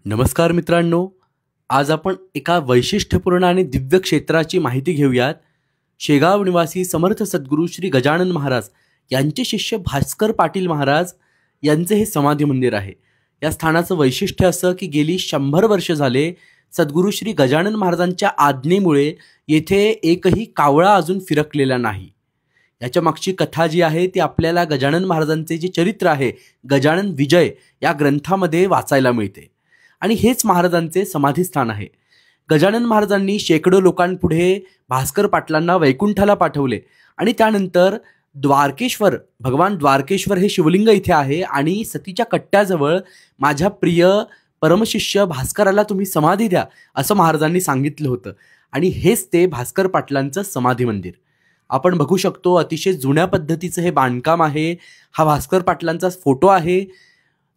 नमस्कार मित्रांनो, आज आपण एका वैशिष्ट्यपूर्ण आणि दिव्य क्षेत्राची माहिती घेऊयात। शेगाव निवासी समर्थ सद्गुरू श्री गजानन महाराज यांचे शिष्य भास्कर पाटील महाराज यांचे हे समाधी मंदिर आहे। या स्थानाचं वैशिष्ट्य असं की गेली 100 वर्ष झाले सद्गुरू श्री गजानन महाराजांच्या आज्ञेमुळे येथे एकही कावळा अजून फिरकलेला नाही। याच्या मागची कथा जी आहे ती आपल्याला गजानन महाराजांचे जे चरित्र आहे गजानन विजय या ग्रंथामध्ये वाचायला मिळते आणि हेच महाराजांचे समाधीस्थान आहे। गजानन महाराजांनी शेकडो लोकांपुढे भास्कर पाटलांना वैकुंठाला पाठवले आणि त्यानंतर द्वारकेश्वर भगवान द्वारकेश्वर हे शिवलिंग इथे आहे आणि सतीच्या कट्ट्याजवळ माझ्या प्रिय परमशिष्य भास्कराला तुम्ही समाधी द्या असं महाराजांनी सांगितलं होतं आणि हेच ते भास्कर पाटलांचं समाधी मंदिर आपण बघू शकतो। अतिशय जुन्या पद्धतीचं हे बांधकाम आहे। हा भास्कर पाटलांचा फोटो आहे।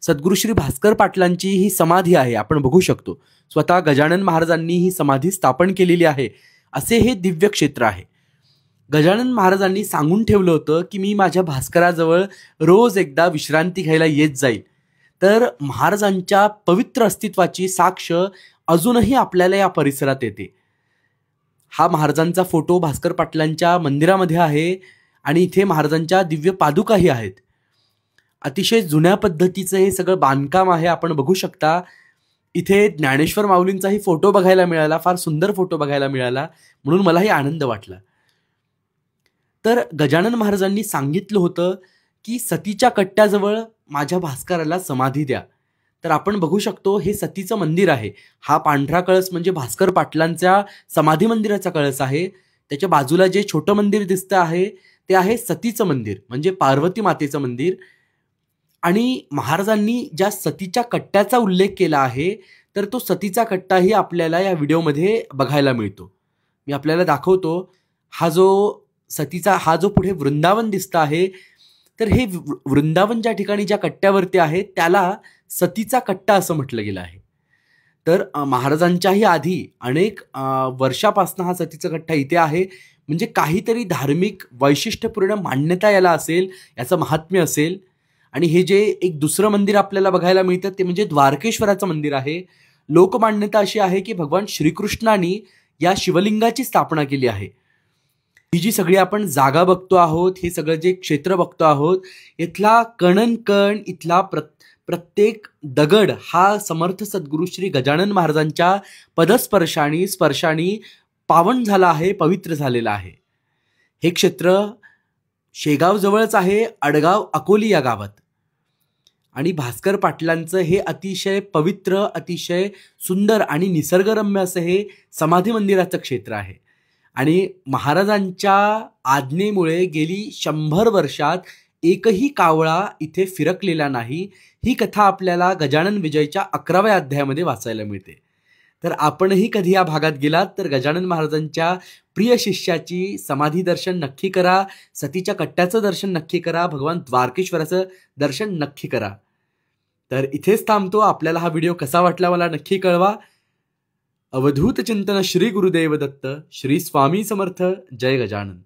सद्गुरू श्री भास्कर पाटलांची ही समाधी आहे, आपण बघू शकतो। स्वतः गजानन महाराजांनी ही समाधी स्थापन केलेली आहे। असे हे दिव्य क्षेत्र आहे। गजानन महाराजांनी सांगून ठेवलं होतं की मी माझ्या भास्कराजवळ रोज एकदा विश्रांती घ्यायला येत जाईल। तर महाराजांच्या पवित्र अस्तित्वाची साक्ष अजूनही आपल्याला या परिसरात येते। हा महाराजांचा फोटो भास्कर पाटलांच्या मंदिरामध्ये आहे आणि इथे महाराजांच्या दिव्य पादुकाही आहेत। अतिशय जुन्या पद्धतीचं हे सगळं बांधकाम आहे, आपण बघू शकता। इथे ज्ञानेश्वर माऊलींचाही फोटो बघायला मिळाला, फार सुंदर फोटो बघायला मिळाला, म्हणून मलाही आनंद वाटला। तर गजानन महाराजांनी सांगितलं होतं की सतीच्या कट्ट्याजवळ माझ्या भास्कराला समाधी द्या। तर आपण बघू शकतो हे सतीचं मंदिर आहे। हा पांढरा कळस म्हणजे भास्कर पाटलांच्या समाधी मंदिराचा कळस आहे। त्याच्या बाजूला जे छोटं मंदिर दिसतं आहे ते आहे सतीचं मंदिर म्हणजे पार्वती मातेचं मंदिर। आणि महाराजांनी ज्या सतीच्या कट्ट्याचा उल्लेख केला आहे तर तो सतीचा कट्टाही आपल्याला या व्हिडिओमध्ये बघायला मिळतो। मी आपल्याला दाखवतो। हा जो पुढे वृंदावन दिसतं आहे तर हे वृंदावन ज्या ठिकाणी ज्या कट्ट्यावरती आहे त्याला सतीचा कट्टा असं म्हटलं गेलं आहे। तर महाराजांच्याही आधी अनेक वर्षापासून हा सतीचा कट्टा इथे आहे, म्हणजे काहीतरी धार्मिक वैशिष्ट्यपूर्ण मान्यता याला असेल, याचं महात्म्य असेल। आणि हे जे एक दुसरं मंदिर आपल्याला बघायला मिळतं ते म्हणजे द्वारकेश्वराचं मंदिर आहे। लोकमान्यता अशी आहे की भगवान श्रीकृष्णांनी या शिवलिंगाची स्थापना केली आहे। ही जी सगळी आपण जागा बघतो आहोत, हे सगळं जे क्षेत्र बघतो आहोत, इथला कणन इथला प्रत्येक दगड हा समर्थ सद्गुरू श्री गजानन महाराजांच्या स्पर्शाने पावन झाला आहे, पवित्र झालेला आहे। हे क्षेत्र शेगाव जवळच आहे, अडगाव अकोली या गावात। आणि भास्कर पाटलांचं हे अतिशय पवित्र, अतिशय सुंदर आणि निसर्गरम्य असं हे समाधी मंदिराचं क्षेत्र आहे। आणि महाराजांच्या आज्ञेमुळे गेली 100 वर्षात एकही कावळा इथे फिरकलेला नाही। ही कथा आपल्याला गजानन विजयच्या 11व्या अध्यायामध्ये वाचायला मिळते। तर आपणही कधी या भागात गेलात तर गजानन महाराजांच्या प्रिय शिष्याची समाधी दर्शन नक्की करा, सतीच्या कट्ट्याचं दर्शन नक्की करा, भगवान द्वारकेश्वराचं दर्शन नक्की करा। तर इथेच थांबतो। आपल्याला हा व्हिडिओ कसा वाटला मला नक्की कळवा। अवधूत चिंतन श्री गुरुदेव दत्त, श्री स्वामी समर्थ, जय गजानन।